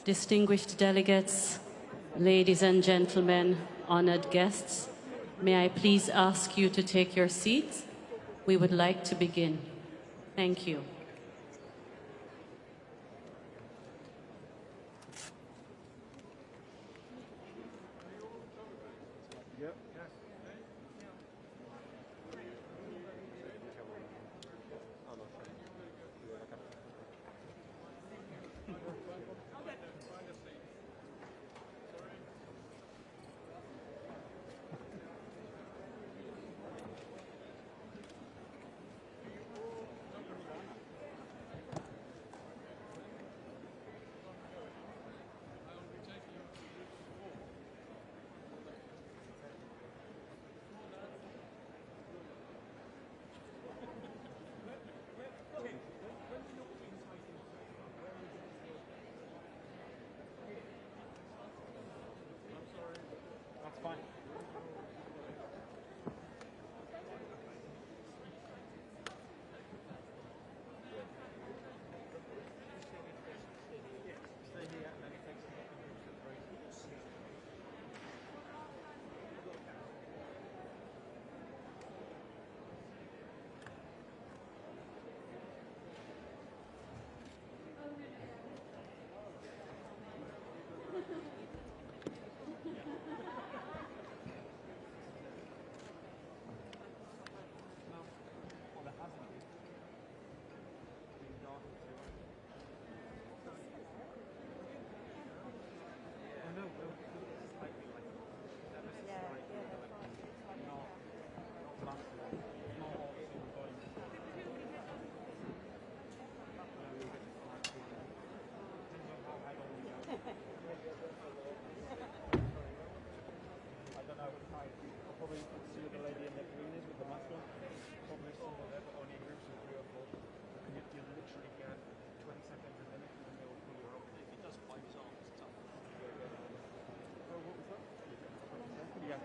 Distinguished delegates, ladies and gentlemen, honored guests, may I please ask you to take your seats? We would like to begin. Thank you.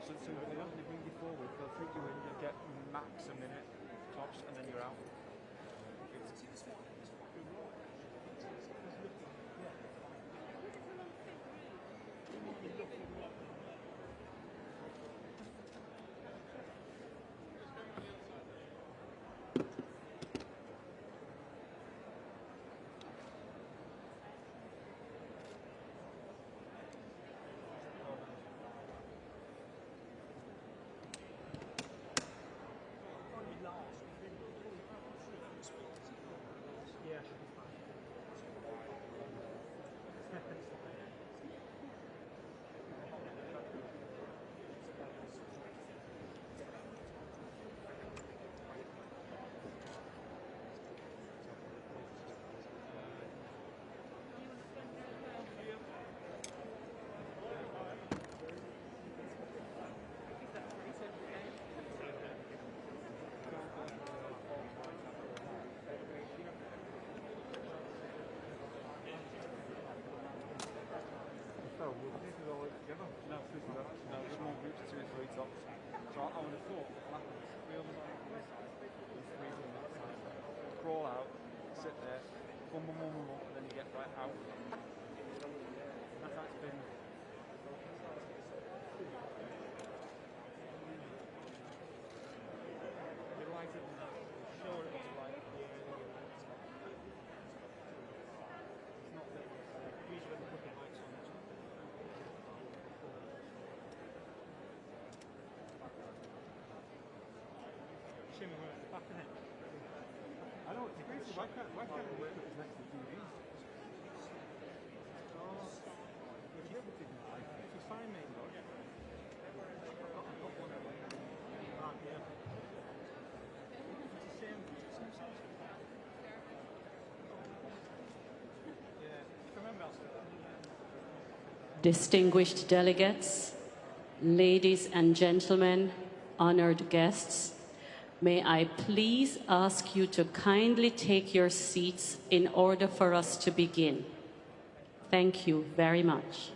So they don't bring you forward, they'll take you in, you'll get max a minute, tops, and then you're out. Small groups, 2 or 3 tops. So I would have thought what happens, 3 others on this side, and 3 on that side. Crawl out, sit there, boom, boom, boom, boom, boom, and then you get right out. That's how it's been. You like it, sure it was like. It's not that usually when you put the lights on, back in it. I know, it's crazy. Why can't we put this next to the TV? Oh, if you find me, I've got one of them. Yeah. It's the same size. Yeah, if I remember, I'll say that. Distinguished delegates, ladies and gentlemen, honored guests, may I please ask you to kindly take your seats in order for us to begin. Thank you very much.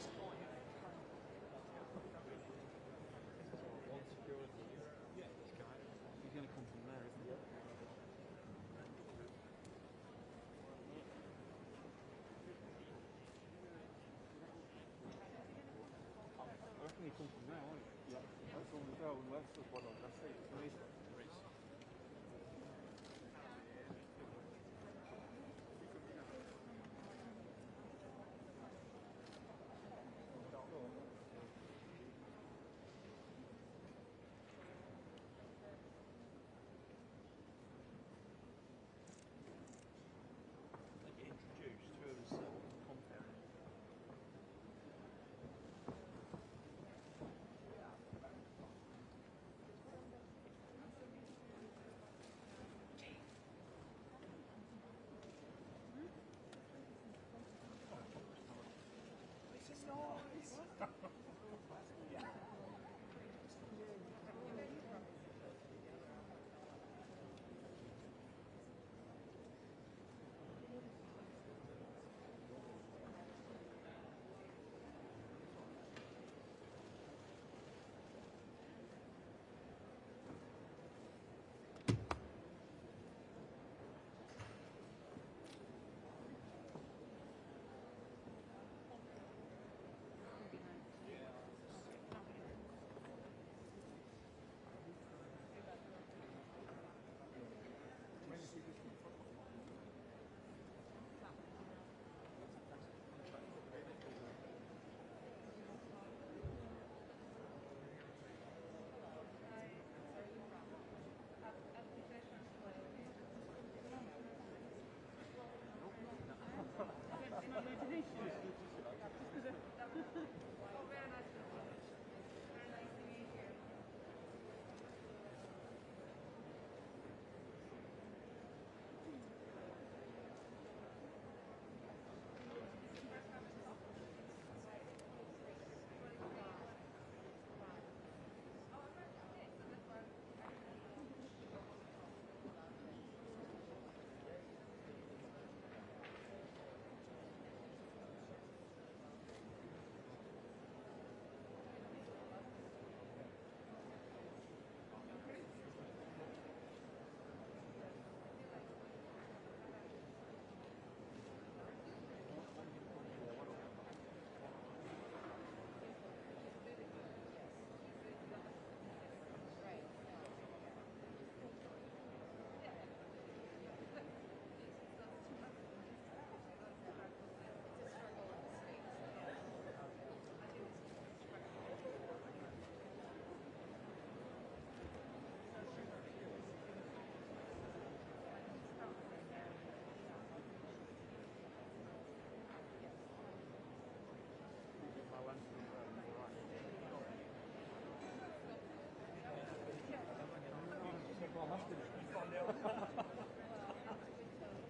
asking it.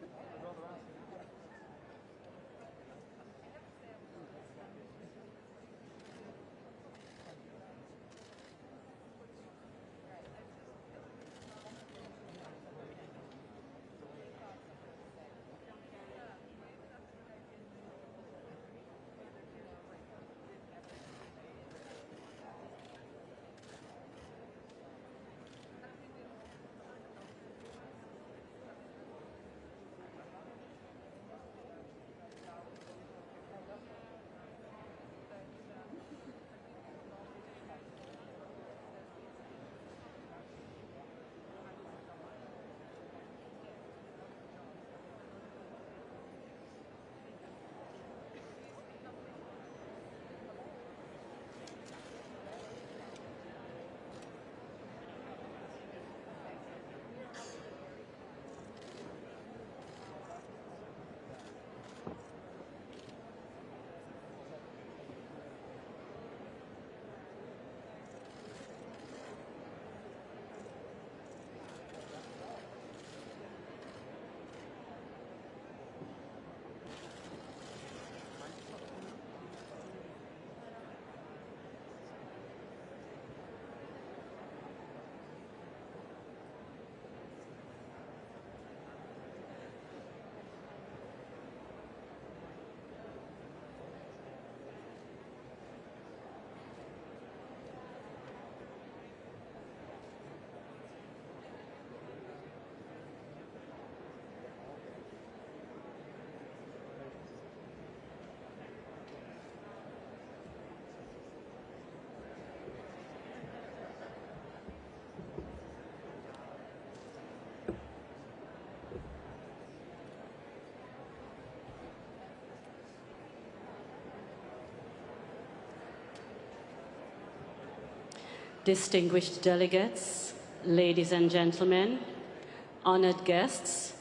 I'd rather ask. Distinguished delegates, ladies and gentlemen, honored guests,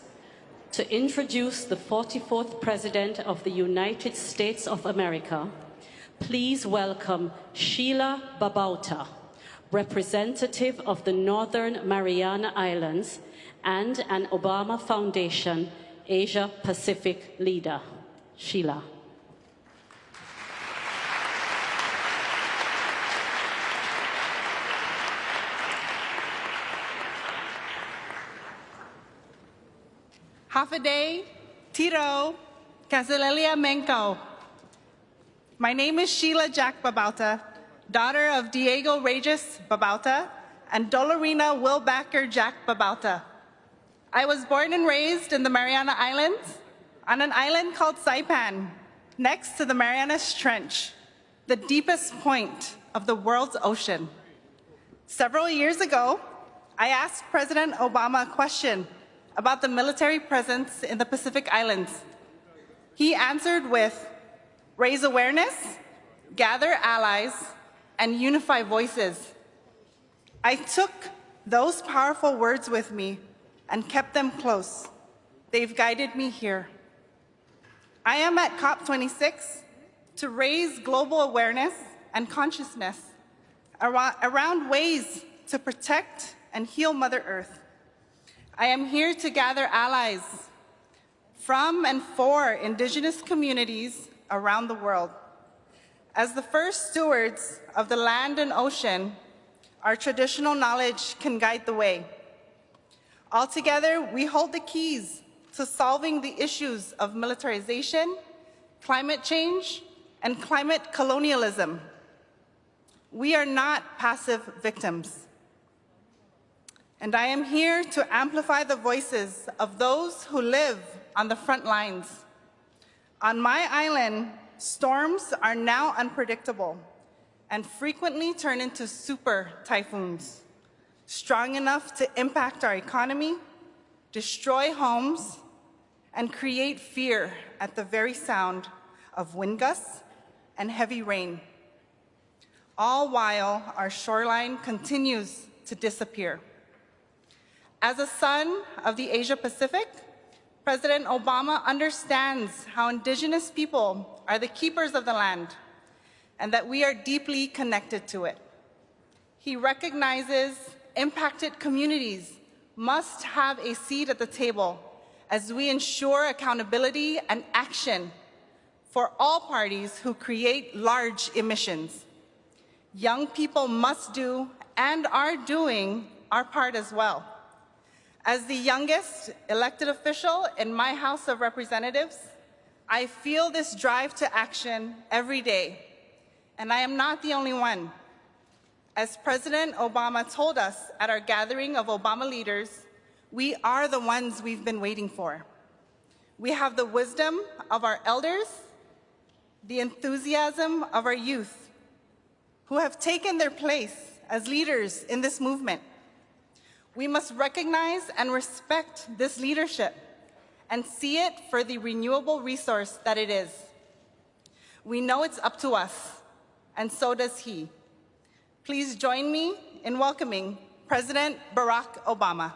to introduce the 44th President of the United States of America, please welcome Sheila Babauta, representative of the Northern Mariana Islands and an Obama Foundation Asia Pacific leader. Sheila. Hafide, Tiro, Kasilelia Menko. My name is Sheila Jack Babauta, daughter of Diego Regis Babauta and Dolorina Wilbacker Jack Babauta. I was born and raised in the Mariana Islands on an island called Saipan, next to the Marianas Trench, the deepest point of the world's ocean. Several years ago, I asked President Obama a question about the military presence in the Pacific Islands. He answered with, raise awareness, gather allies, and unify voices. I took those powerful words with me and kept them close. They've guided me here. I am at COP26 to raise global awareness and consciousness around ways to protect and heal Mother Earth. I am here to gather allies from and for Indigenous communities around the world. As the first stewards of the land and ocean, our traditional knowledge can guide the way. Altogether, we hold the keys to solving the issues of militarization, climate change, and climate colonialism. We are not passive victims. And I am here to amplify the voices of those who live on the front lines. On my island, storms are now unpredictable and frequently turn into super typhoons, strong enough to impact our economy, destroy homes, and create fear at the very sound of wind gusts and heavy rain, all while our shoreline continues to disappear. As a son of the Asia Pacific, President Obama understands how Indigenous people are the keepers of the land and that we are deeply connected to it. He recognizes impacted communities must have a seat at the table as we ensure accountability and action for all parties who create large emissions. Young people must do and are doing our part as well. As the youngest elected official in my House of Representatives, I feel this drive to action every day, and I am not the only one. As President Obama told us at our gathering of Obama leaders, we are the ones we've been waiting for. We have the wisdom of our elders, the enthusiasm of our youth, who have taken their place as leaders in this movement. We must recognize and respect this leadership and see it for the renewable resource that it is. We know it's up to us, and so does he. Please join me in welcoming President Barack Obama.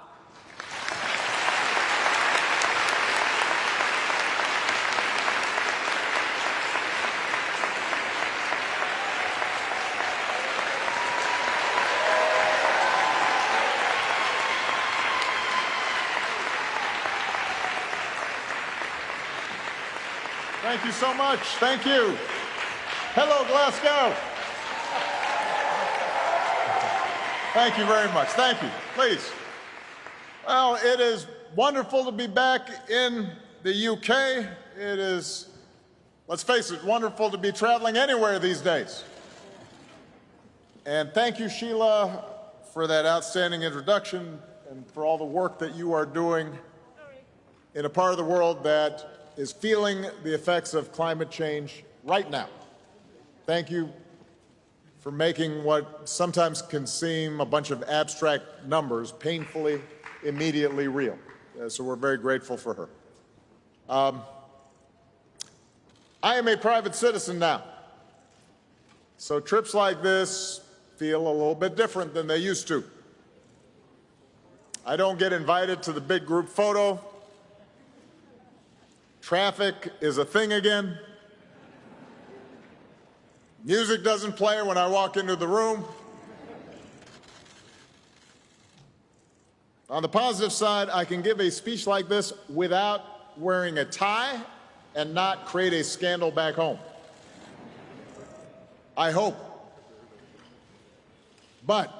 Thank you so much. Thank you. Hello, Glasgow. Thank you very much. Thank you. Please. Well, it is wonderful to be back in the UK. It is, let's face it, wonderful to be traveling anywhere these days. And thank you, Sheila, for that outstanding introduction and for all the work that you are doing in a part of the world that is feeling the effects of climate change right now. Thank you for making what sometimes can seem a bunch of abstract numbers painfully, immediately real. So we're very grateful for her. I am a private citizen now, so trips like this feel a little bit different than they used to. I don't get invited to the big group photo. Traffic is a thing again. Music doesn't play when I walk into the room. On the positive side, I can give a speech like this without wearing a tie and not create a scandal back home. I hope. But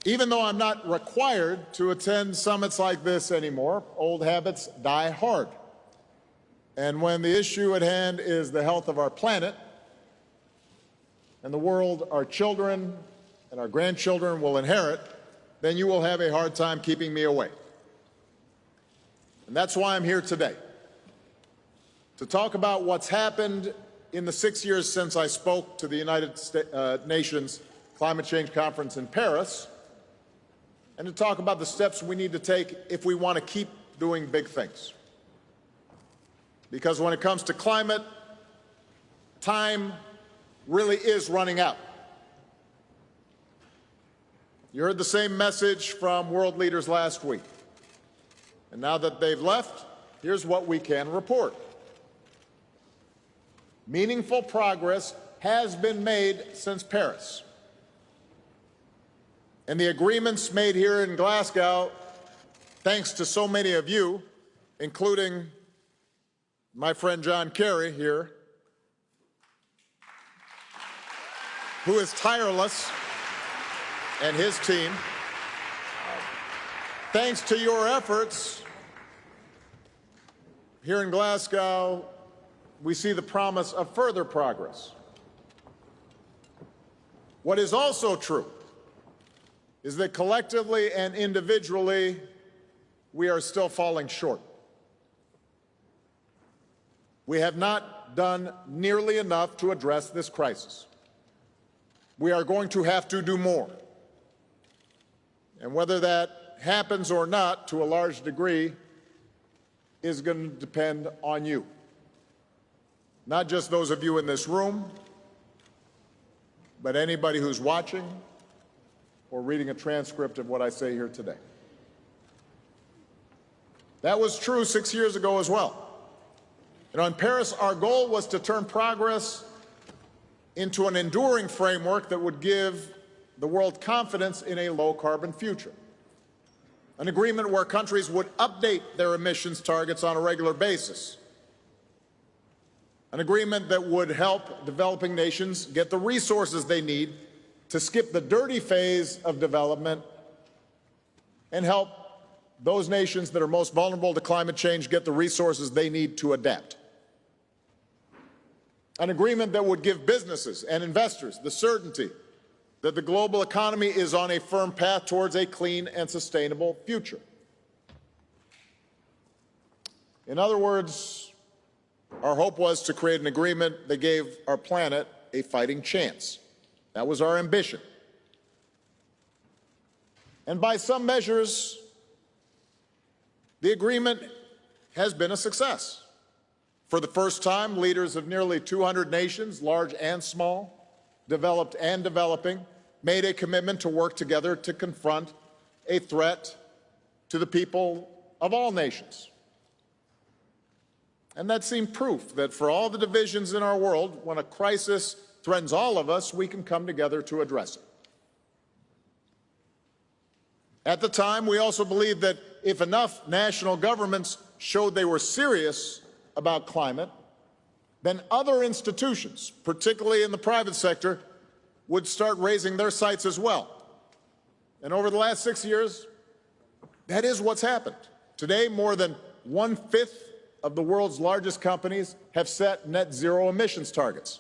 even though I'm not required to attend summits like this anymore, old habits die hard. And when the issue at hand is the health of our planet and the world our children and our grandchildren will inherit, then you will have a hard time keeping me away. And that's why I'm here today, to talk about what's happened in the 6 years since I spoke to the United Nations Climate Change Conference in Paris, and to talk about the steps we need to take if we want to keep doing big things. Because when it comes to climate, time really is running out. You heard the same message from world leaders last week. And now that they've left, here's what we can report. Meaningful progress has been made since Paris. And the agreements made here in Glasgow, thanks to so many of you, including my friend John Kerry here, who is tireless, and his team. Thanks to your efforts here in Glasgow, we see the promise of further progress. What is also true is that collectively and individually, we are still falling short. We have not done nearly enough to address this crisis. We are going to have to do more. And whether that happens or not, to a large degree, is going to depend on you. Not just those of you in this room, but anybody who's watching or reading a transcript of what I say here today. That was true 6 years ago as well. And in Paris, our goal was to turn progress into an enduring framework that would give the world confidence in a low-carbon future. An agreement where countries would update their emissions targets on a regular basis. An agreement that would help developing nations get the resources they need to skip the dirty phase of development and help those nations that are most vulnerable to climate change get the resources they need to adapt. An agreement that would give businesses and investors the certainty that the global economy is on a firm path towards a clean and sustainable future. In other words, our hope was to create an agreement that gave our planet a fighting chance. That was our ambition. And by some measures, the agreement has been a success. For the first time, leaders of nearly 200 nations, large and small, developed and developing, made a commitment to work together to confront a threat to the people of all nations. And that seemed proof that for all the divisions in our world, when a crisis threatens all of us, we can come together to address it. At the time, we also believed that if enough national governments showed they were serious about climate, then other institutions, particularly in the private sector, would start raising their sights as well. And over the last 6 years, that is what's happened. Today, more than 1/5 of the world's largest companies have set net zero emissions targets.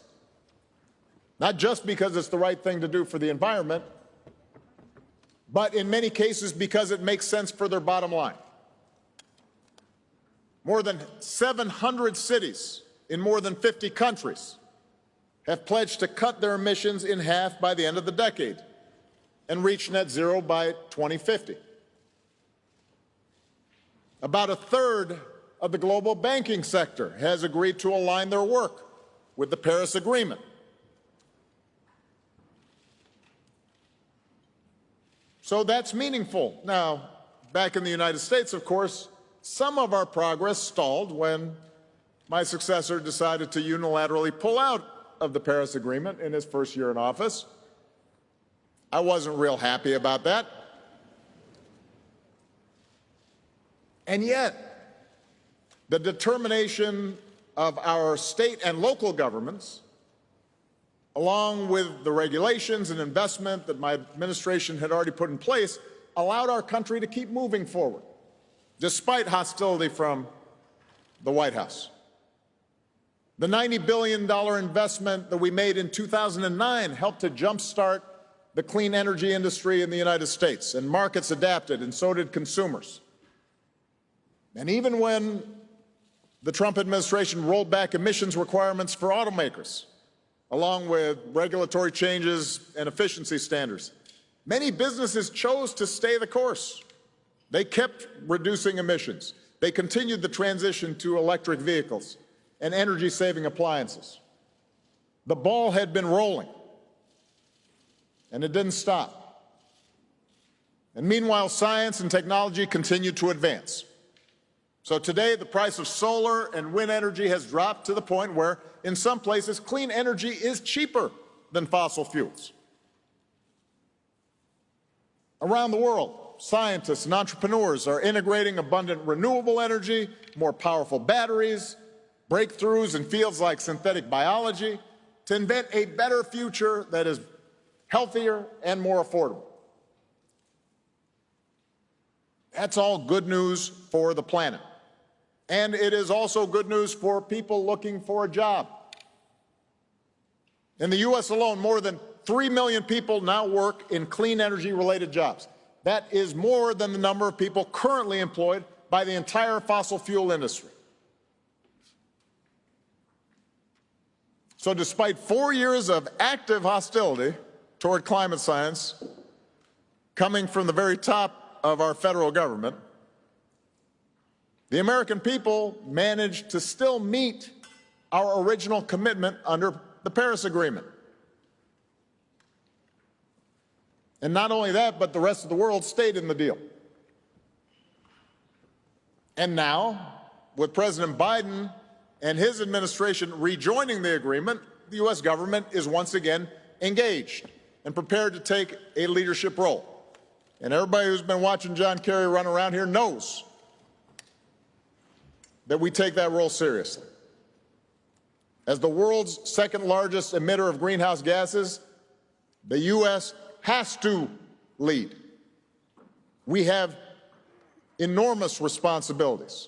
Not just because it's the right thing to do for the environment, but in many cases because it makes sense for their bottom line. More than 700 cities in more than 50 countries have pledged to cut their emissions in half by the end of the decade and reach net zero by 2050. About a third of the global banking sector has agreed to align their work with the Paris Agreement. So that's meaningful. Now, back in the United States, of course, some of our progress stalled when my successor decided to unilaterally pull out of the Paris Agreement in his first year in office. I wasn't real happy about that. And yet, the determination of our state and local governments, along with the regulations and investment that my administration had already put in place, allowed our country to keep moving forward, despite hostility from the White House. The $90 billion investment that we made in 2009 helped to jumpstart the clean energy industry in the United States, and markets adapted, and so did consumers. And even when the Trump administration rolled back emissions requirements for automakers, along with regulatory changes and efficiency standards, many businesses chose to stay the course. They kept reducing emissions. They continued the transition to electric vehicles and energy-saving appliances. The ball had been rolling, and it didn't stop. And meanwhile, science and technology continued to advance. So today, the price of solar and wind energy has dropped to the point where, in some places, clean energy is cheaper than fossil fuels. Around the world, scientists and entrepreneurs are integrating abundant renewable energy, more powerful batteries, breakthroughs in fields like synthetic biology to invent a better future that is healthier and more affordable. That's all good news for the planet. And it is also good news for people looking for a job. In the U.S. alone, more than 3 million people now work in clean energy-related jobs. That is more than the number of people currently employed by the entire fossil fuel industry. So despite 4 years of active hostility toward climate science coming from the very top of our federal government, the American people managed to still meet our original commitment under the Paris Agreement. And not only that, but the rest of the world stayed in the deal. And now, with President Biden and his administration rejoining the agreement, the U.S. government is once again engaged and prepared to take a leadership role. And everybody who's been watching John Kerry run around here knows that we take that role seriously. As the world's second largest emitter of greenhouse gases, the U.S. has to lead. We have enormous responsibilities.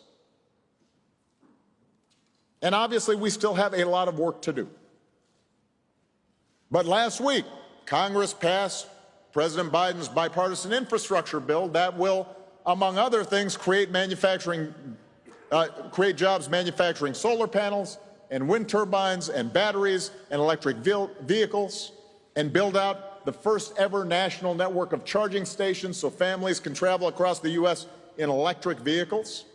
And obviously, we still have a lot of work to do. But last week, Congress passed President Biden's bipartisan infrastructure bill that will, among other things, create jobs manufacturing solar panels and wind turbines and batteries and electric vehicles, and build out the first ever national network of charging stations so families can travel across the U.S. in electric vehicles.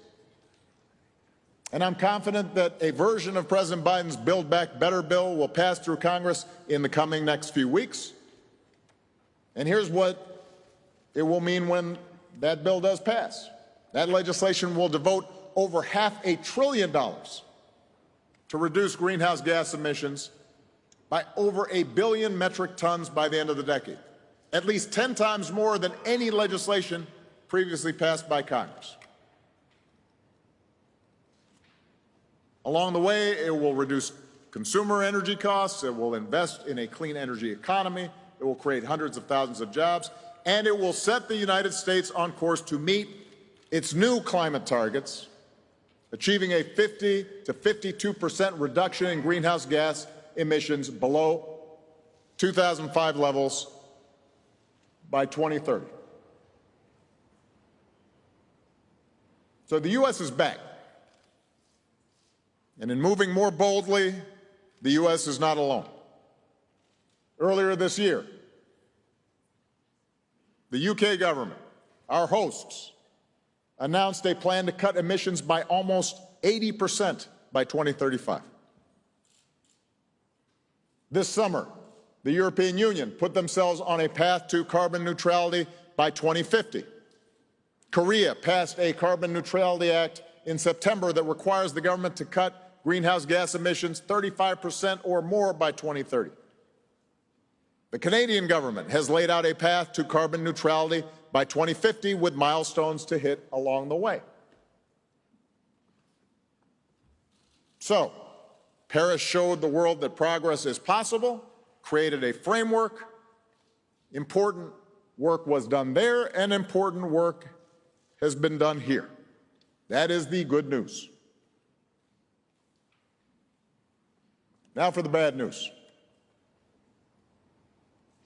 And I'm confident that a version of President Biden's Build Back Better bill will pass through Congress in the coming next few weeks. And here's what it will mean when that bill does pass. That legislation will devote over $500 billion to reduce greenhouse gas emissions by over 1 billion metric tons by the end of the decade, at least 10 times more than any legislation previously passed by Congress. Along the way, it will reduce consumer energy costs, it will invest in a clean energy economy, it will create hundreds of thousands of jobs, and it will set the United States on course to meet its new climate targets, achieving a 50 to 52% reduction in greenhouse gas emissions below 2005 levels by 2030. So the U.S. is back. And in moving more boldly, the U.S. is not alone. Earlier this year, the UK government, our hosts, announced a plan to cut emissions by almost 80% by 2035. This summer, the European Union put themselves on a path to carbon neutrality by 2050. Korea passed a Carbon Neutrality Act in September that requires the government to cut greenhouse gas emissions 35% or more by 2030. The Canadian government has laid out a path to carbon neutrality by 2050 with milestones to hit along the way. So, Paris showed the world that progress is possible, created a framework. Important work was done there, and important work has been done here. That is the good news. Now for the bad news.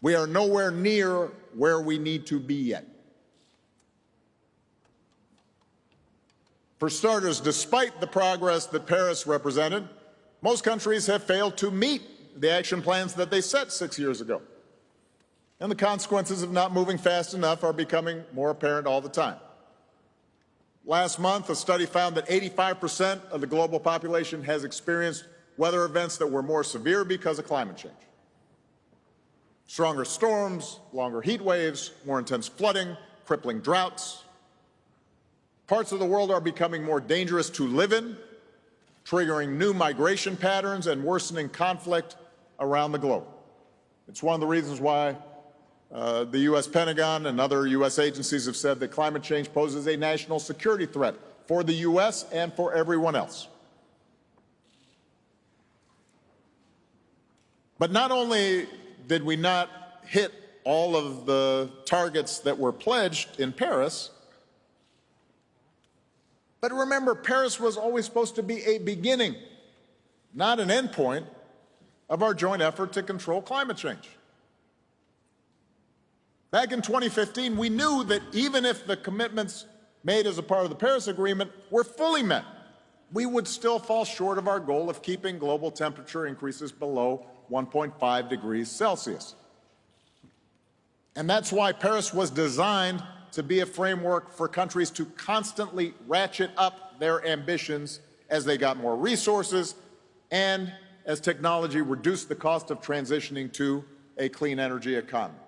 We are nowhere near where we need to be yet. For starters, despite the progress that Paris represented, most countries have failed to meet the action plans that they set 6 years ago. And the consequences of not moving fast enough are becoming more apparent all the time. Last month, a study found that 85% of the global population has experienced weather events that were more severe because of climate change. Stronger storms, longer heat waves, more intense flooding, crippling droughts. Parts of the world are becoming more dangerous to live in, triggering new migration patterns and worsening conflict around the globe. It's one of the reasons why the U.S. Pentagon and other U.S. agencies have said that climate change poses a national security threat for the U.S. and for everyone else. But not only did we not hit all of the targets that were pledged in Paris, but remember, Paris was always supposed to be a beginning, not an end point, of our joint effort to control climate change. Back in 2015, we knew that even if the commitments made as a part of the Paris Agreement were fully met, we would still fall short of our goal of keeping global temperature increases below 1.5 degrees Celsius. And that's why Paris was designed to be a framework for countries to constantly ratchet up their ambitions as they got more resources and as technology reduced the cost of transitioning to a clean energy economy.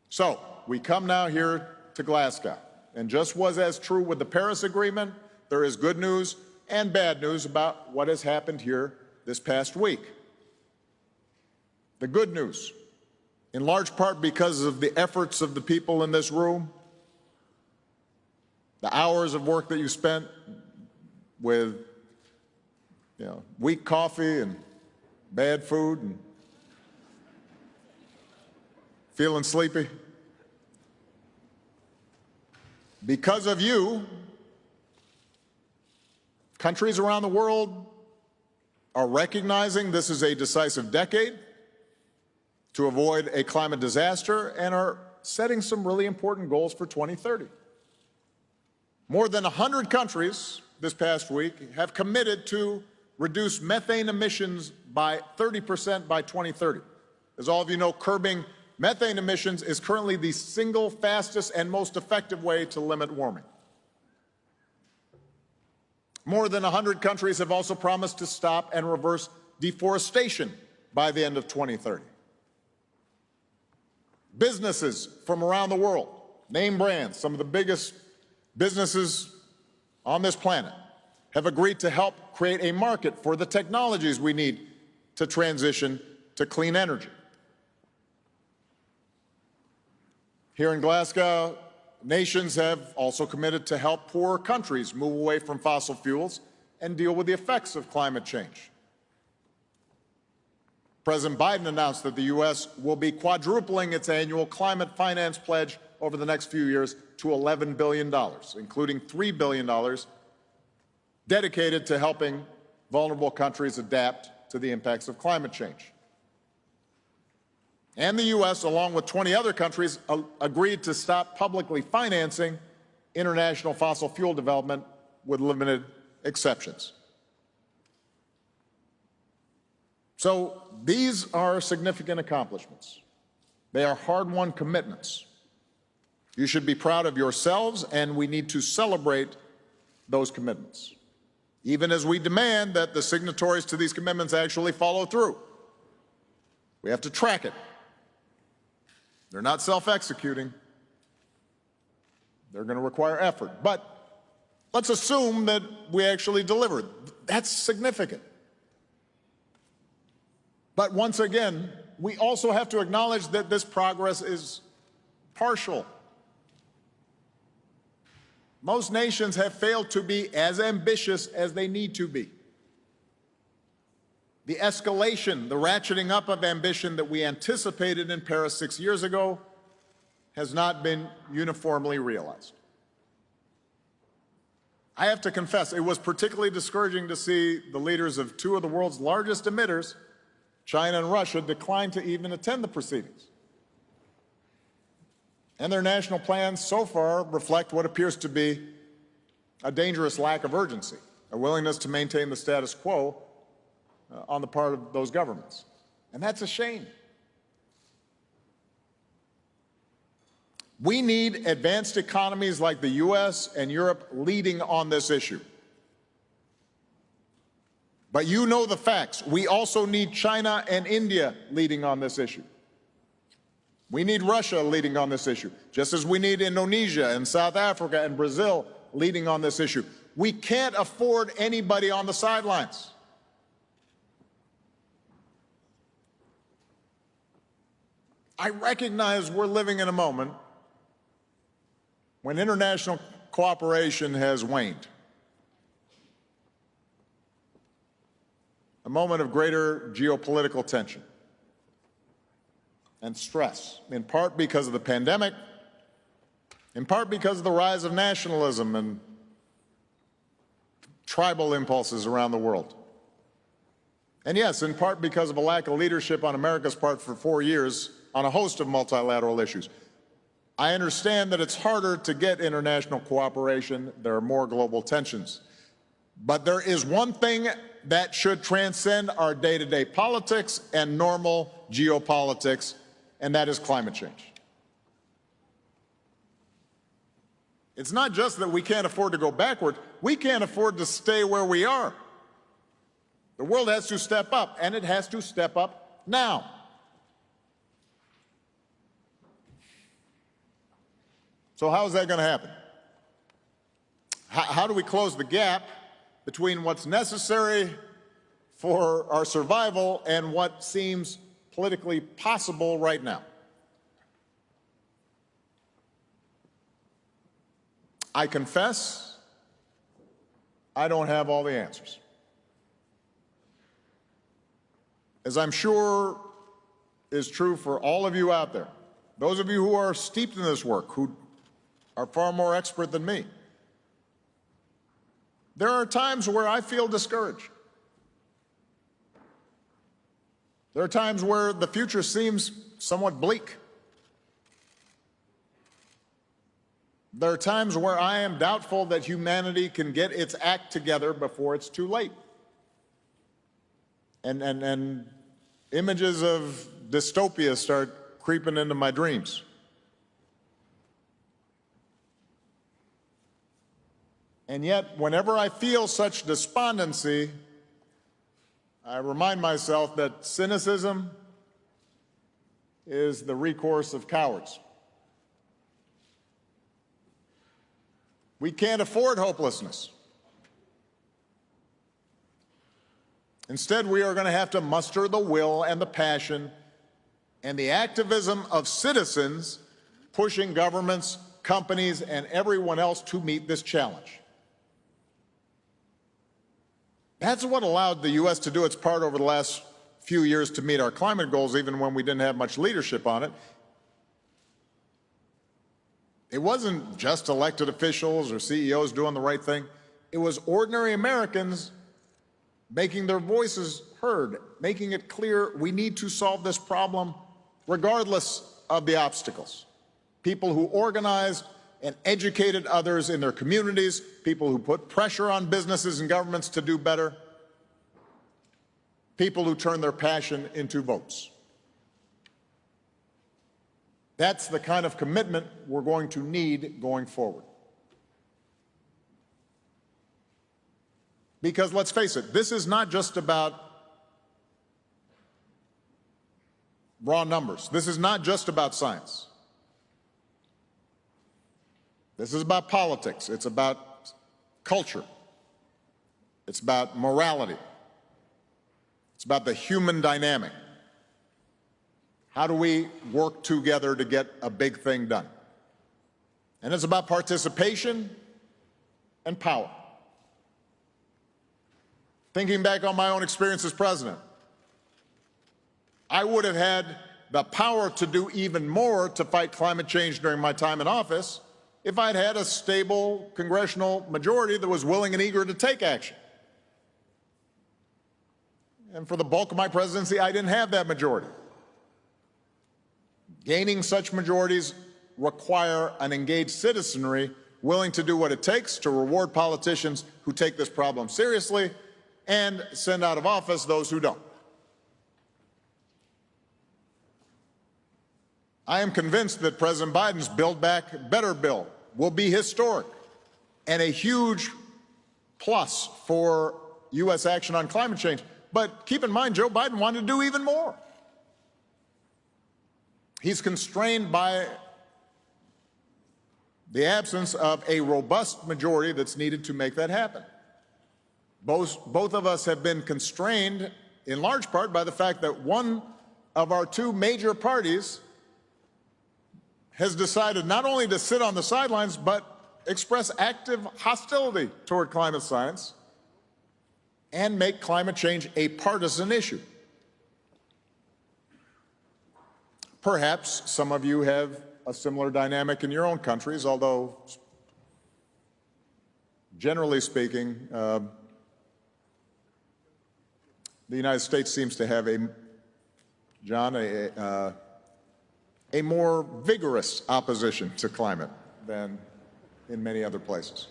So, we come now here to Glasgow, and just was as true with the Paris Agreement, there is good news and bad news about what has happened here this past week. The good news in large part because of the efforts of the people in this room, the hours of work that you spent with, weak coffee and bad food and feeling sleepy. Because of you, countries around the world are recognizing this is a decisive decade to avoid a climate disaster and are setting some really important goals for 2030. More than 100 countries this past week have committed to reduce methane emissions by 30% by 2030. As all of you know, curbing methane emissions is currently the single fastest and most effective way to limit warming. More than 100 countries have also promised to stop and reverse deforestation by the end of 2030. Businesses from around the world, name brands, some of the biggest businesses on this planet, have agreed to help create a market for the technologies we need to transition to clean energy. Here in Glasgow, nations have also committed to help poorer countries move away from fossil fuels and deal with the effects of climate change. President Biden announced that the U.S. will be quadrupling its annual climate finance pledge over the next few years to $11 billion, including $3 billion dedicated to helping vulnerable countries adapt to the impacts of climate change. And the U.S., along with 20 other countries, agreed to stop publicly financing international fossil fuel development with limited exceptions. So these are significant accomplishments. They are hard-won commitments. You should be proud of yourselves, and we need to celebrate those commitments, even as we demand that the signatories to these commitments actually follow through. We have to track it. They're not self-executing. They're going to require effort. But let's assume that we actually deliver. That's significant. But once again, we also have to acknowledge that this progress is partial. Most nations have failed to be as ambitious as they need to be. The escalation, the ratcheting up of ambition that we anticipated in Paris 6 years ago has not been uniformly realized. I have to confess, it was particularly discouraging to see the leaders of two of the world's largest emitters, China and Russia, decline to even attend the proceedings. And their national plans so far reflect what appears to be a dangerous lack of urgency, a willingness to maintain the status quo on the part of those governments. And that's a shame. We need advanced economies like the U.S. and Europe leading on this issue. But you know the facts. We also need China and India leading on this issue. We need Russia leading on this issue, just as we need Indonesia and South Africa and Brazil leading on this issue. We can't afford anybody on the sidelines. I recognize we're living in a moment when international cooperation has waned. A moment of greater geopolitical tension and stress, in part because of the pandemic, in part because of the rise of nationalism and tribal impulses around the world. And yes, in part because of a lack of leadership on America's part for 4 years on a host of multilateral issues. I understand that it's harder to get international cooperation. There are more global tensions. But there is one thing that should transcend our day-to-day politics and normal geopolitics, and that is climate change. It's not just that we can't afford to go backward, we can't afford to stay where we are. The world has to step up, and it has to step up now. So how is that going to happen? How do we close the gap between what's necessary for our survival and what seems politically possible right now? I confess, I don't have all the answers. As I'm sure is true for all of you out there, those of you who are steeped in this work, who are far more expert than me, there are times where I feel discouraged. There are times where the future seems somewhat bleak. There are times where I am doubtful that humanity can get its act together before it's too late. And images of dystopia start creeping into my dreams. And yet, whenever I feel such despondency, I remind myself that cynicism is the recourse of cowards. We can't afford hopelessness. Instead, we are going to have to muster the will and the passion and the activism of citizens pushing governments, companies, and everyone else to meet this challenge. That's what allowed the U.S. to do its part over the last few years to meet our climate goals, even when we didn't have much leadership on it. It wasn't just elected officials or CEOs doing the right thing. It was ordinary Americans making their voices heard, making it clear we need to solve this problem regardless of the obstacles. People who organized and educated others in their communities, people who put pressure on businesses and governments to do better, people who turn their passion into votes. That's the kind of commitment we're going to need going forward. Because let's face it, this is not just about raw numbers. This is not just about science. This is about politics. It's about culture. It's about morality. It's about the human dynamic. How do we work together to get a big thing done? And it's about participation and power. Thinking back on my own experience as president, I would have had the power to do even more to fight climate change during my time in office if I'd had a stable congressional majority that was willing and eager to take action. And for the bulk of my presidency, I didn't have that majority. Gaining such majorities require an engaged citizenry willing to do what it takes to reward politicians who take this problem seriously and send out of office those who don't. I am convinced that President Biden's Build Back Better bill will be historic and a huge plus for U.S. action on climate change. But keep in mind, Joe Biden wanted to do even more. He's constrained by the absence of a robust majority that's needed to make that happen. Both of us have been constrained in large part by the fact that one of our two major parties has decided not only to sit on the sidelines, but express active hostility toward climate science and make climate change a partisan issue. Perhaps some of you have a similar dynamic in your own countries, although, generally speaking, the United States seems to have a more vigorous opposition to climate than in many other places.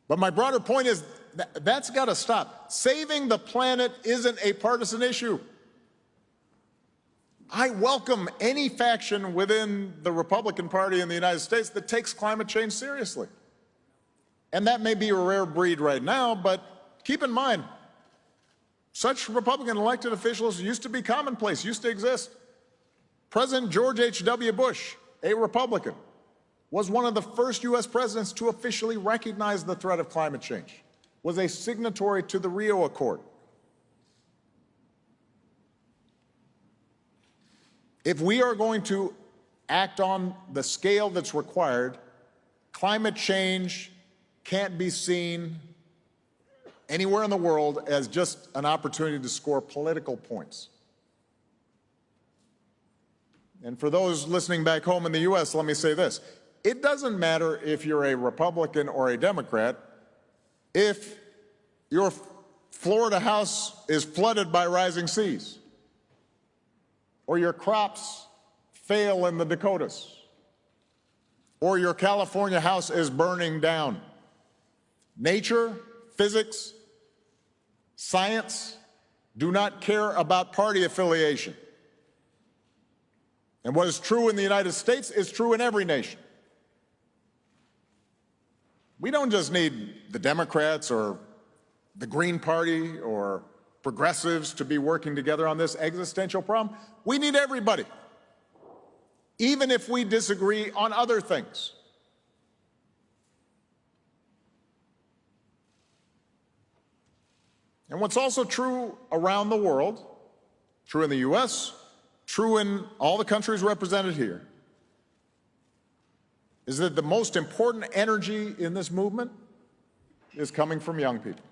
But my broader point is that's got to stop. Saving the planet isn't a partisan issue. I welcome any faction within the Republican Party in the United States that takes climate change seriously. And that may be a rare breed right now, but keep in mind, such Republican elected officials used to be commonplace, used to exist. President George H.W. Bush, a Republican, was one of the first U.S. presidents to officially recognize the threat of climate change, was a signatory to the Rio Accord. If we are going to act on the scale that's required, climate change can't be seen anywhere in the world as just an opportunity to score political points. And for those listening back home in the U.S., let me say this. It doesn't matter if you're a Republican or a Democrat. If your Florida house is flooded by rising seas, or your crops fail in the Dakotas, or your California house is burning down, nature, physics, science do not care about party affiliation. And what is true in the United States is true in every nation. We don't just need the Democrats or the Green Party or progressives to be working together on this existential problem. We need everybody, even if we disagree on other things. And what's also true around the world, true in the U.S., true in all the countries represented here, is that the most important energy in this movement is coming from young people.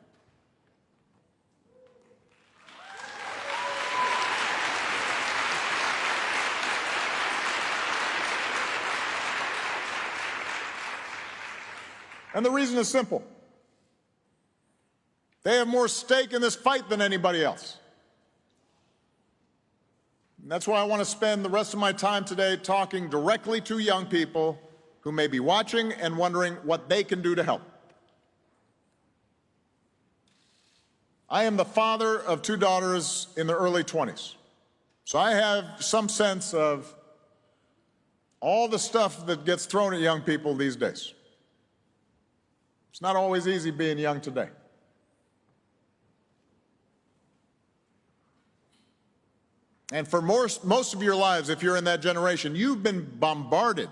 And the reason is simple. They have more stake in this fight than anybody else. And that's why I want to spend the rest of my time today talking directly to young people who may be watching and wondering what they can do to help. I am the father of two daughters in their early 20s, so I have some sense of all the stuff that gets thrown at young people these days. It's not always easy being young today. And for most of your lives, if you're in that generation, you've been bombarded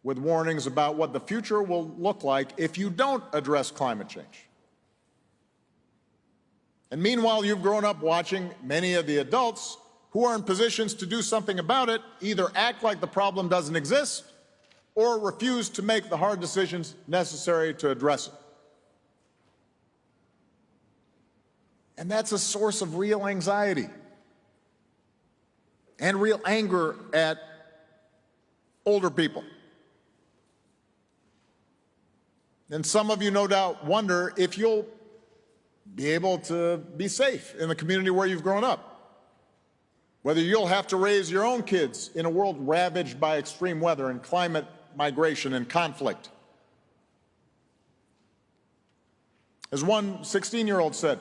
with warnings about what the future will look like if you don't address climate change. And meanwhile, you've grown up watching many of the adults who are in positions to do something about it either act like the problem doesn't exist or refuse to make the hard decisions necessary to address it. And that's a source of real anxiety and real anger at older people. And some of you no doubt wonder if you'll be able to be safe in the community where you've grown up, whether you'll have to raise your own kids in a world ravaged by extreme weather and climate migration and conflict. As one 16-year-old said,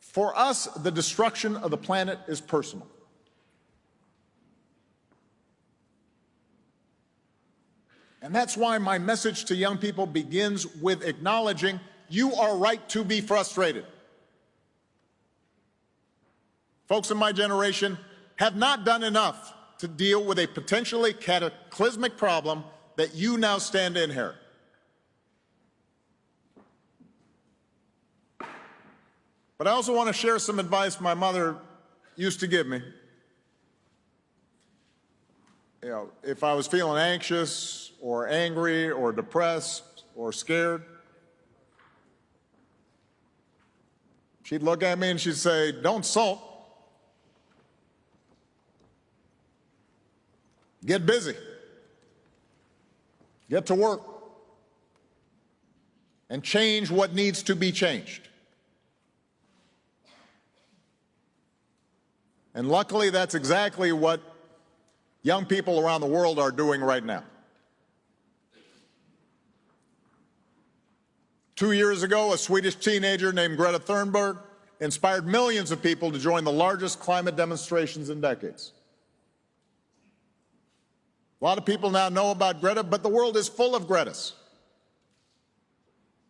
"For us, the destruction of the planet is personal." And that's why my message to young people begins with acknowledging you are right to be frustrated. Folks in my generation have not done enough to deal with a potentially cataclysmic problem that you now stand to inherit. But I also want to share some advice my mother used to give me. You know, if I was feeling anxious or angry or depressed or scared, she'd look at me and she'd say, "Don't sulk. Get busy. Get to work. And change what needs to be changed." And luckily, that's exactly what young people around the world are doing right now. 2 years ago, a Swedish teenager named Greta Thunberg inspired millions of people to join the largest climate demonstrations in decades. A lot of people now know about Greta, but the world is full of Gretas.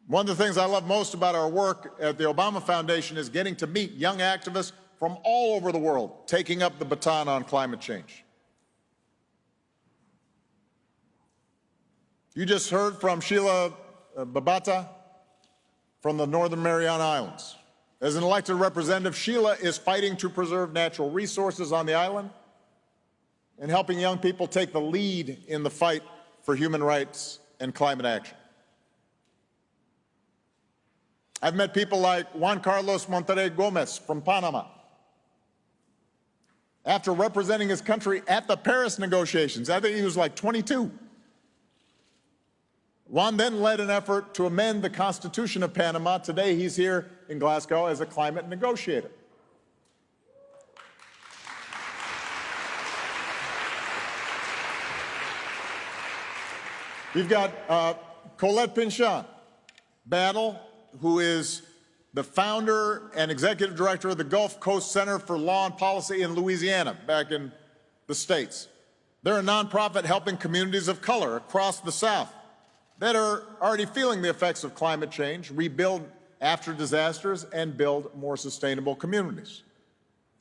One of the things I love most about our work at the Obama Foundation is getting to meet young activists from all over the world taking up the baton on climate change. You just heard from Sheila Babata from the Northern Mariana Islands. As an elected representative, Sheila is fighting to preserve natural resources on the island and helping young people take the lead in the fight for human rights and climate action. I've met people like Juan Carlos Monterrey Gomez from Panama. After representing his country at the Paris negotiations, I think he was like 22. Juan then led an effort to amend the Constitution of Panama. Today, he's here in Glasgow as a climate negotiator. We've got Colette Pinchan Battle, who is the founder and executive director of the Gulf Coast Center for Law and Policy in Louisiana, back in the States. They're a nonprofit helping communities of color across the South that are already feeling the effects of climate change, rebuild after disasters, and build more sustainable communities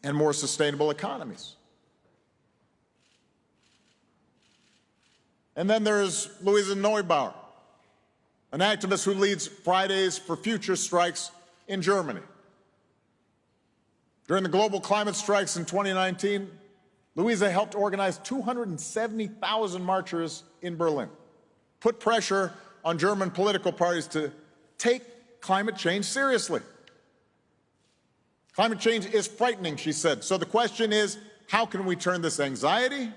and more sustainable economies. And then there's Louisa Neubauer, an activist who leads Fridays for Future strikes in Germany. During the global climate strikes in 2019, Louisa helped organize 270,000 marchers in Berlin, put pressure on German political parties to take climate change seriously. Climate change is frightening, she said. So the question is, how can we turn this anxiety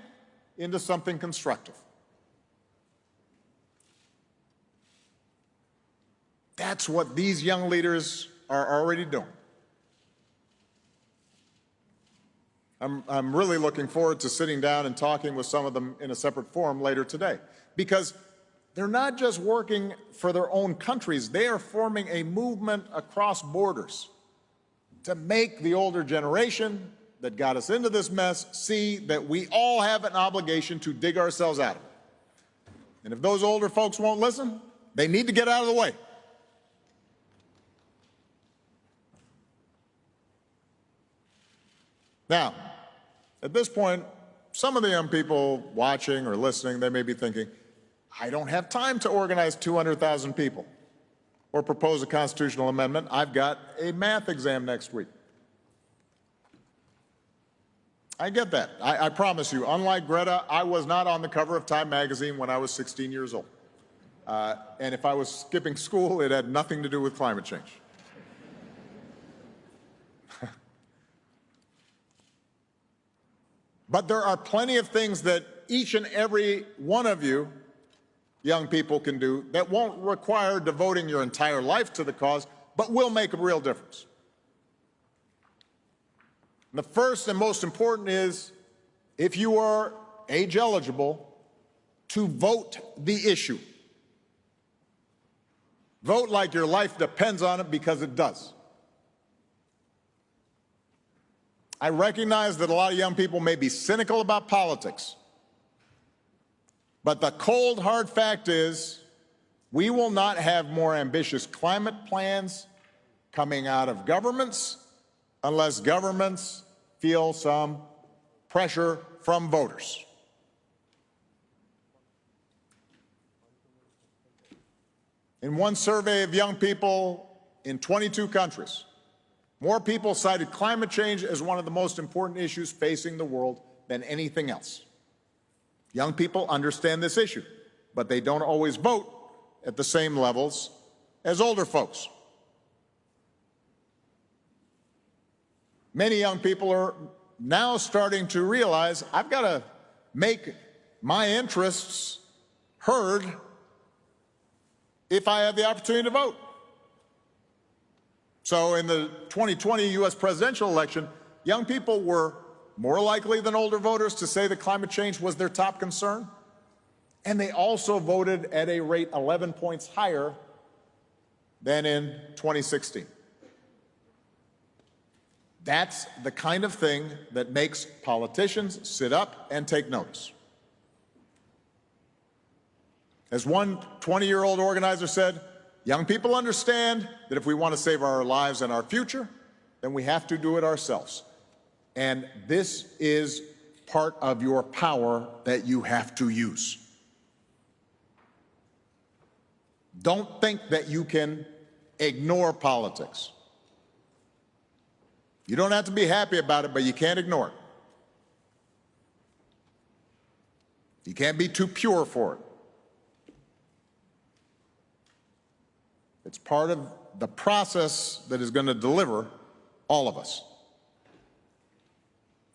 into something constructive? That's what these young leaders are already doing. I'm really looking forward to sitting down and talking with some of them in a separate forum later today, because they're not just working for their own countries, they are forming a movement across borders to make the older generation that got us into this mess see that we all have an obligation to dig ourselves out of it. And if those older folks won't listen, they need to get out of the way. Now, at this point, some of the young people watching or listening, they may be thinking, I don't have time to organize 200,000 people or propose a constitutional amendment. I've got a math exam next week. I get that. I promise you, unlike Greta, I was not on the cover of Time magazine when I was 16 years old. And if I was skipping school, it had nothing to do with climate change. But there are plenty of things that each and every one of you young people can do that won't require devoting your entire life to the cause, but will make a real difference. And the first and most important is, if you are age eligible, to vote the issue. Vote like your life depends on it, because it does. I recognize that a lot of young people may be cynical about politics, but the cold, hard fact is we will not have more ambitious climate plans coming out of governments unless governments feel some pressure from voters. In one survey of young people in 22 countries, more people cited climate change as one of the most important issues facing the world than anything else. Young people understand this issue, but they don't always vote at the same levels as older folks. Many young people are now starting to realize, I've got to make my interests heard if I have the opportunity to vote. So in the 2020 U.S. presidential election, young people were more likely than older voters to say that climate change was their top concern. And they also voted at a rate 11 points higher than in 2016. That's the kind of thing that makes politicians sit up and take notice. As one 20-year-old organizer said, young people understand that if we want to save our lives and our future, then we have to do it ourselves. And this is part of your power that you have to use. Don't think that you can ignore politics. You don't have to be happy about it, but you can't ignore it. You can't be too pure for it. It's part of the process that is going to deliver all of us.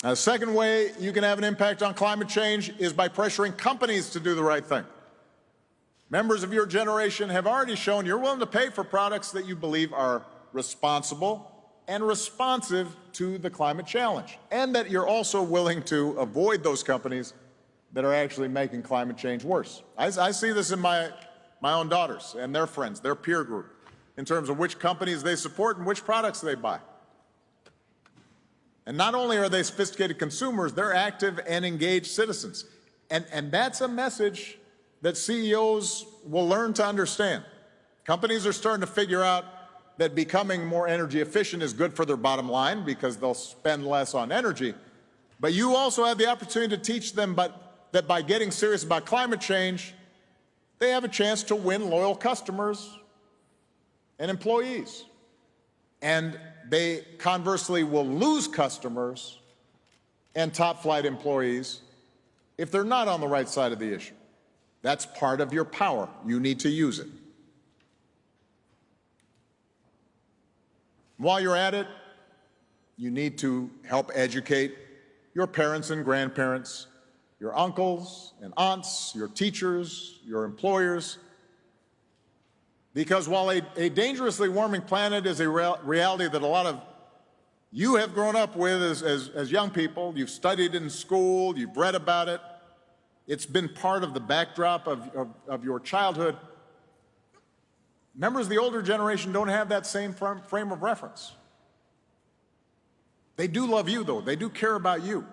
Now, the second way you can have an impact on climate change is by pressuring companies to do the right thing. Members of your generation have already shown you're willing to pay for products that you believe are responsible and responsive to the climate challenge, and that you're also willing to avoid those companies that are actually making climate change worse. I see this in my own daughters and their friends, their peer group, in terms of which companies they support and which products they buy. And not only are they sophisticated consumers, they're active and engaged citizens. And that's a message that CEOs will learn to understand. Companies are starting to figure out that becoming more energy efficient is good for their bottom line because they'll spend less on energy. But you also have the opportunity to teach them that by getting serious about climate change, they have a chance to win loyal customers and employees. And they conversely will lose customers and top-flight employees if they're not on the right side of the issue. That's part of your power. You need to use it. While you're at it, you need to help educate your parents and grandparents, your uncles and aunts, your teachers, your employers. Because while a dangerously warming planet is a reality that a lot of you have grown up with as young people, you've studied in school, you've read about it, it's been part of the backdrop of your childhood. Members of the older generation don't have that same frame of reference. They do love you, though. They do care about you.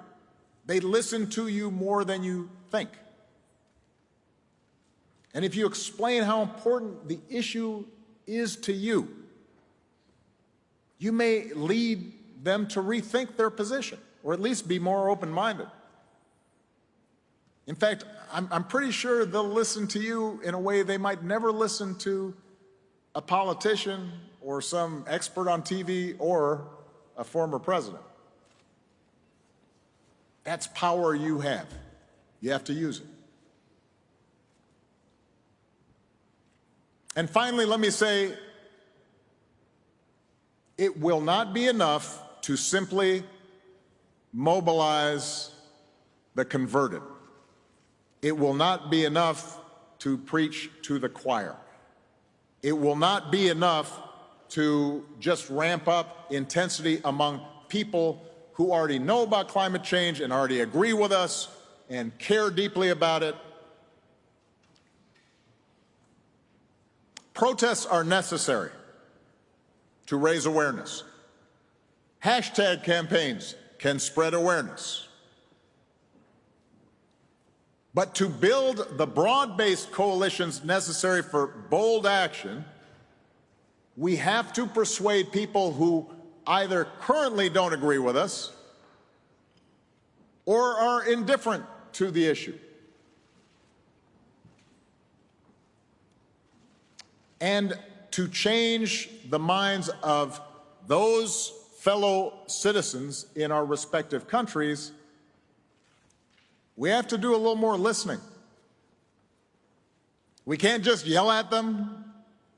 They listen to you more than you think. And if you explain how important the issue is to you, you may lead them to rethink their position, or at least be more open-minded. In fact, I'm pretty sure they'll listen to you in a way they might never listen to a politician or some expert on TV or a former president. That's power you have. You have to use it. And finally, let me say, it will not be enough to simply mobilize the converted. It will not be enough to preach to the choir. It will not be enough to just ramp up intensity among people who already know about climate change and already agree with us and care deeply about it. Protests are necessary to raise awareness. Hashtag campaigns can spread awareness. But to build the broad-based coalitions necessary for bold action, we have to persuade people who either currently don't agree with us or are indifferent to the issue. And to change the minds of those fellow citizens in our respective countries, we have to do a little more listening. We can't just yell at them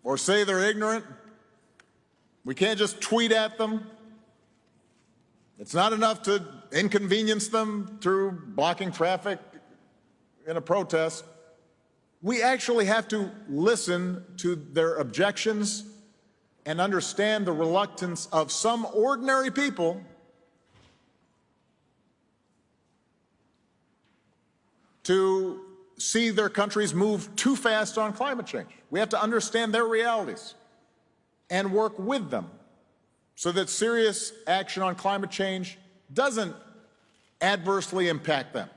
or say they're ignorant. We can't just tweet at them. It's not enough to inconvenience them through blocking traffic in a protest. We actually have to listen to their objections and understand the reluctance of some ordinary people to see their countries move too fast on climate change. We have to understand their realities and work with them so that serious action on climate change doesn't adversely impact them.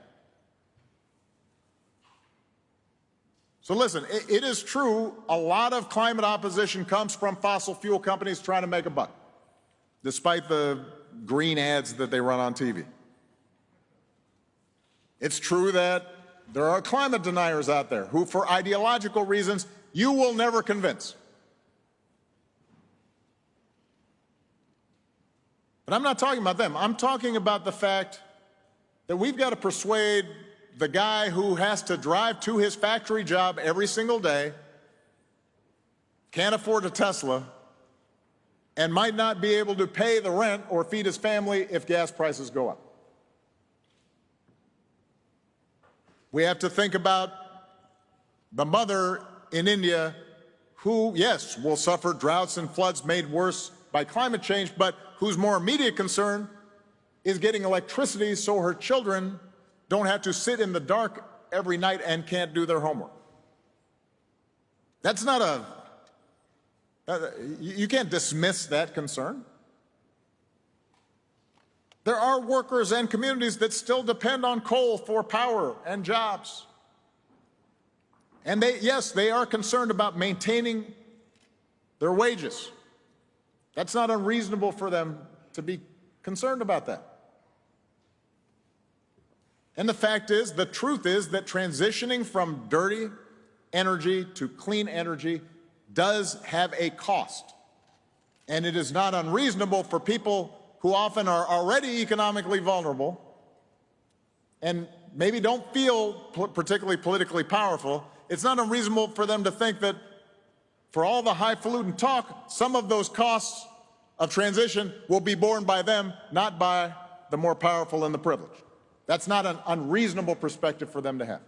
So listen, it is true a lot of climate opposition comes from fossil fuel companies trying to make a buck, despite the green ads that they run on TV. It's true that there are climate deniers out there who, for ideological reasons, you will never convince. But I'm not talking about them. I'm talking about the fact that we've got to persuade the guy who has to drive to his factory job every single day can't afford a Tesla, and might not be able to pay the rent or feed his family if gas prices go up. We have to think about the mother in India who, yes, will suffer droughts and floods made worse by climate change, but whose more immediate concern is getting electricity so her children don't have to sit in the dark every night and can't do their homework. That's not you can't dismiss that concern. There are workers and communities that still depend on coal for power and jobs. And yes, they are concerned about maintaining their wages. That's not unreasonable for them to be concerned about that. And the fact is, the truth is that transitioning from dirty energy to clean energy does have a cost. And it is not unreasonable for people who often are already economically vulnerable and maybe don't feel particularly politically powerful. It's not unreasonable for them to think that for all the highfalutin talk, some of those costs of transition will be borne by them, not by the more powerful and the privileged. That's not an unreasonable perspective for them to have.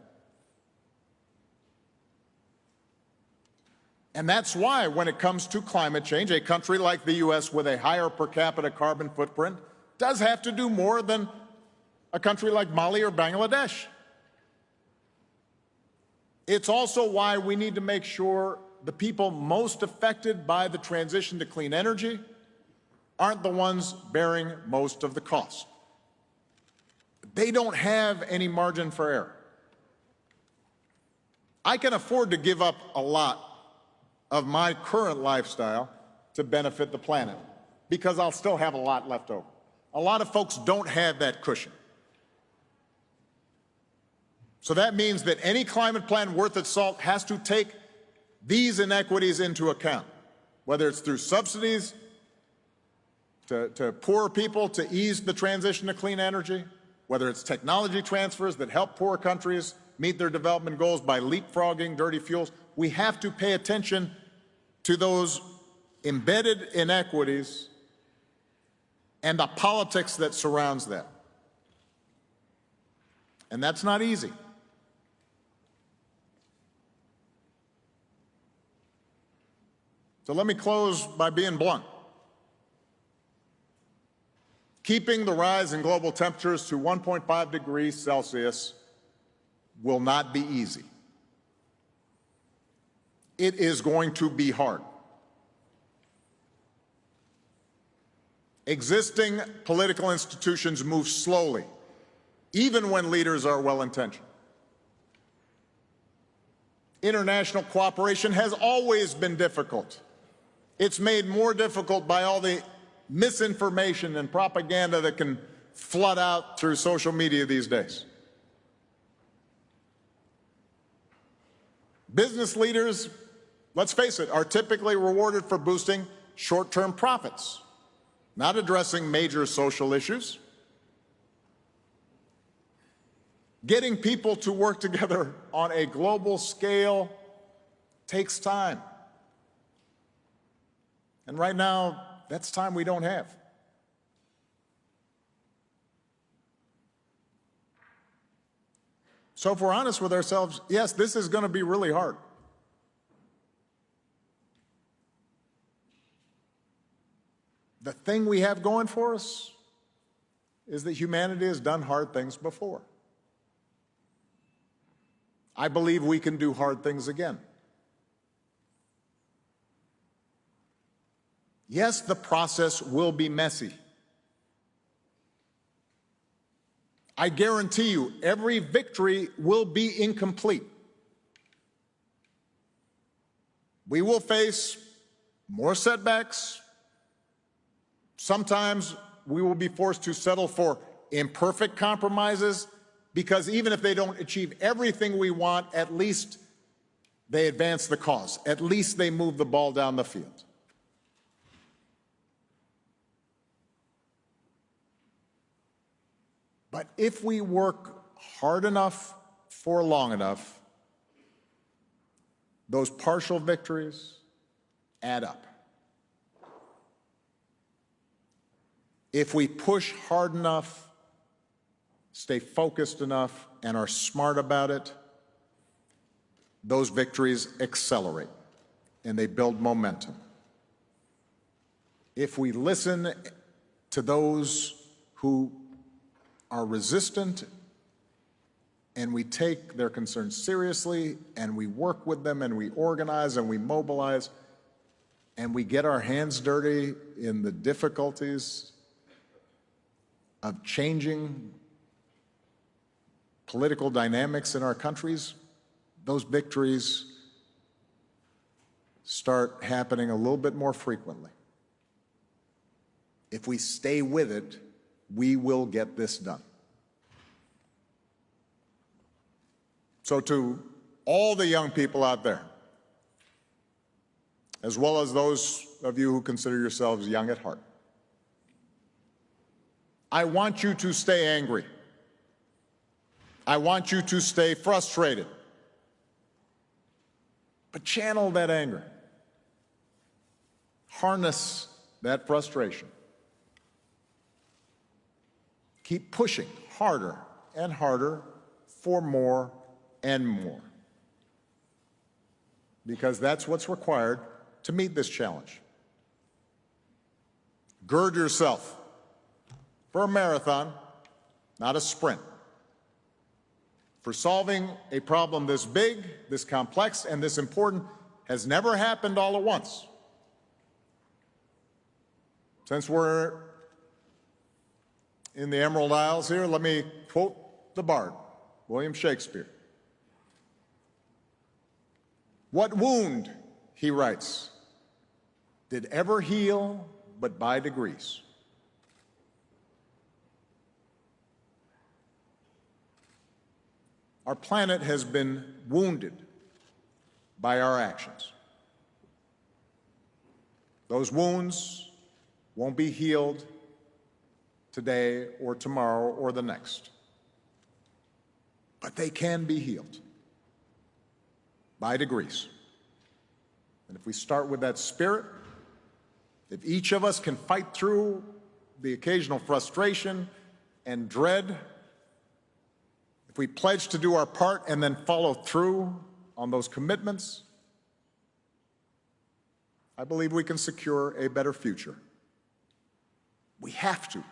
And that's why, when it comes to climate change, a country like the U.S. with a higher per capita carbon footprint does have to do more than a country like Mali or Bangladesh. It's also why we need to make sure the people most affected by the transition to clean energy aren't the ones bearing most of the cost. They don't have any margin for error. I can afford to give up a lot of my current lifestyle to benefit the planet because I'll still have a lot left over. A lot of folks don't have that cushion. So that means that any climate plan worth its salt has to take these inequities into account, whether it's through subsidies to poor people to ease the transition to clean energy, whether it's technology transfers that help poor countries meet their development goals by leapfrogging dirty fuels. We have to pay attention to those embedded inequities and the politics that surrounds that. And that's not easy. So let me close by being blunt. Keeping the rise in global temperatures to 1.5 degrees Celsius will not be easy. It is going to be hard. Existing political institutions move slowly, even when leaders are well-intentioned. International cooperation has always been difficult. It's made more difficult by all the misinformation and propaganda that can flood out through social media these days. Business leaders, let's face it, are typically rewarded for boosting short-term profits, not addressing major social issues. Getting people to work together on a global scale takes time. And right now, that's time we don't have. So if we're honest with ourselves, yes, this is going to be really hard. The thing we have going for us is that humanity has done hard things before. I believe we can do hard things again. Yes, the process will be messy. I guarantee you, every victory will be incomplete. We will face more setbacks. Sometimes we will be forced to settle for imperfect compromises because even if they don't achieve everything we want, at least they advance the cause. At least they move the ball down the field. But if we work hard enough for long enough, those partial victories, add up. If we push hard enough, stay focused enough, and are smart about it, those victories accelerate and they build momentum. If we listen to those who are resistant and we take their concerns seriously and we work with them and we organize and we mobilize and we get our hands dirty in the difficulties of changing political dynamics in our countries, those victories start happening a little bit more frequently. If we stay with it, we will get this done. So to all the young people out there, as well as those of you who consider yourselves young at heart, I want you to stay angry. I want you to stay frustrated. But channel that anger. Harness that frustration. Keep pushing harder and harder for more and more. Because that's what's required to meet this challenge. Gird yourself for a marathon, not a sprint. For solving a problem this big, this complex, and this important has never happened all at once. Since we're in the Emerald Isles here, let me quote the bard, William Shakespeare. "What wound," he writes, "did ever heal but by degrees?" Our planet has been wounded by our actions. Those wounds won't be healed today or tomorrow or the next, but they can be healed by degrees. And if we start with that spirit, if each of us can fight through the occasional frustration and dread, if we pledge to do our part and then follow through on those commitments, I believe we can secure a better future. We have to.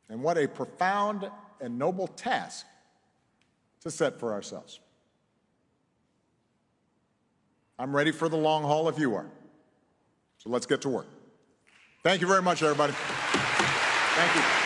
And what a profound and noble task to set for ourselves. I'm ready for the long haul if you are. So let's get to work. Thank you very much, everybody. Thank you.